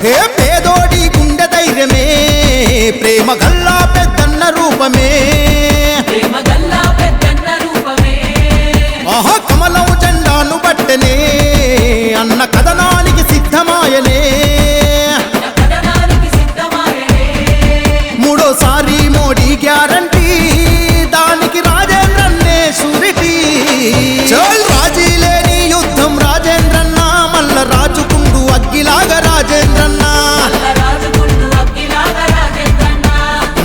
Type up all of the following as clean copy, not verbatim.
హే పేదోడి గుండె ధైర్యమే ప్రేమ గల్లా పెద్దన్న రూపమే ఆహా కమలం జెండాను బట్టనే అన్న కథనానికి సిద్ధమాయనే మూడోసారి మోడీ గ్యారంటీ దానికి రాజేంద్రన్నే షూరిటీ చల్ రాజీ లేని యుద్ధం రాజేంద్రన్న మల్ల రాజుకుండు అగ్గిలాగా రాజేంద్రన్న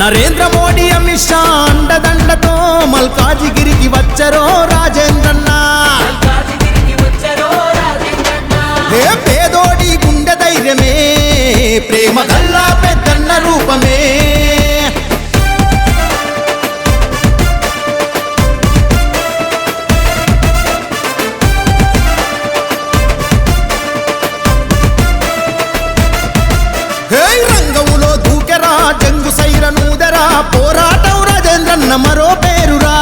నరేంద్ర మోడీ అమిత్ షా అండదండతో మల్కాజిగిరికి వచ్చరో రాజేంద్రన్న హే పేదోడి గుండె ధైర్యమే ప్రేమ గల్లా పెద్దన్న రూపమే రంగములో దూకెరా జంగు సైరనూదరా పోరాటం రాజేంద్రన్న మరో పేరురా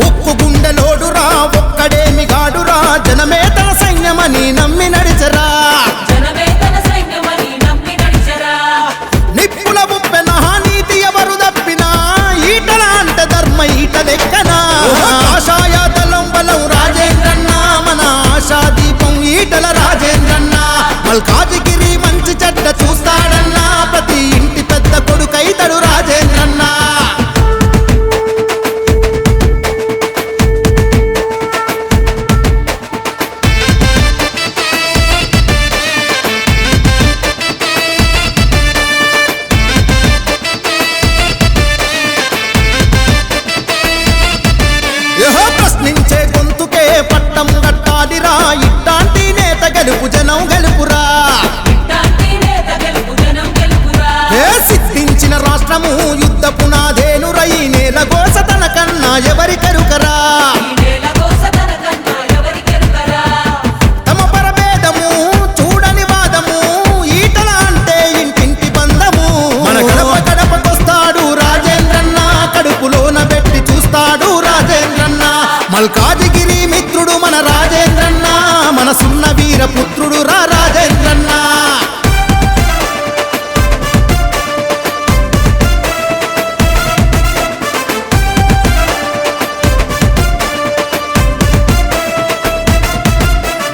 ఉక్కు గుండెలోడురా ఒక్కడేమి గాడురా జనమే తన సైన్యమని నమ్మి నడిచరా నిప్పుల ముప్పెన నీతి ఎవరు తప్పినా ఈటల అంటే ధర్మ ఈట లెక్కనా ఆశాయ దళం బలం రాజేంద్రన్న మన ఆశా దీపం ఈటల రాజేంద్రన్న మల్కాజిగిరి మంచి చెడ్డ చూస్తాడన్నా ప్రతి ఇంటి పెద్ద కొడుకైతడు రాజేంద్రన్న ప్రశ్నించే గొంతుకే పట్టం కట్టాలిరా ఇట్లాంటి నేత గెలుపు జనం గెలుపురా సిద్ధించిన రాష్ట్రము యుద్ధ పునాదేనురై నేల గోస తన కన్నా ఎవరి కరుకరా తమ పరభేదము చూడని వాదము ఈటల అంటే ఇంటింటి బంధము మన గడప గడపకొస్తాడు రాజేంద్రన్న కడుపులోన పెట్టి చూస్తాడు రాజేంద్రన్న మల్కాజిగిరి మిత్రుడు మన రాజేంద్రన్న మనసున్న వీరపుత్రుడు రాజేంద్రన్న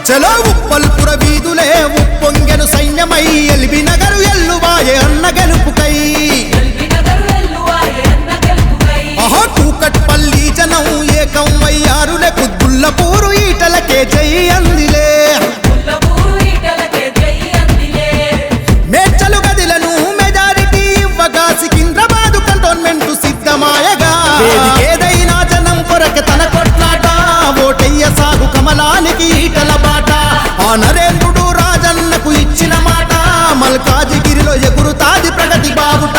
చలో ఉప్పల్పుర వీధులే ఉప్పొంగెను సైన్యమై ఎల్బీ నగరు ఎల్లువాయే అన్న గెలుపుకై ఆహా కూకట్పల్లి జనం ఏకం వయ్యారులే కుద్బుల్లపూరు ఈటలకే జై అందిలే మేడ్చలు గదిలను మెజారిటీ ఇవ్వగా సికింద్రాబాదు కంటోన్మెంట్ సిద్ధమాయగా ఏదైనా జనం కొరక తన కొట్లాట ఓటయ్య సాగు కమలానికి ఈటల బాట ఆ నరేంద్రుడు రాజన్నకు ఇచ్చిన మాట మల్కాజిగిరిలో ఎగురుతాది ప్రగతి బావుట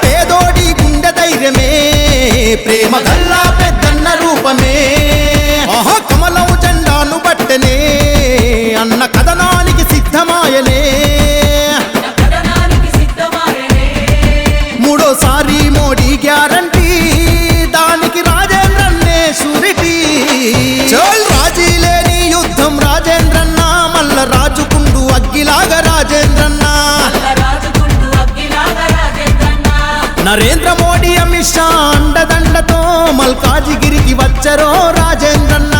పేదోడి గుండె ధైర్యమే ప్రేమ గల్లా పెద్దన్న రూపమే ఆహా కమలం జెండాను బట్టనే అన్న కథనానికి సిద్ధమాయనే మూడోసారి మోడీ గ్యారంటీ దానికి రాజేంద్రన్నే షూరిటీ చల్ రాజీ లేని యుద్ధం రాజేంద్రన్న మల్ల రాజుకుండు అగ్గిలాగా రాజేంద్రన్న నరేంద్ర మోడీ అమిత్ షా అండదండతో మల్కాజిగిరికి వచ్చరో రాజేంద్రన్న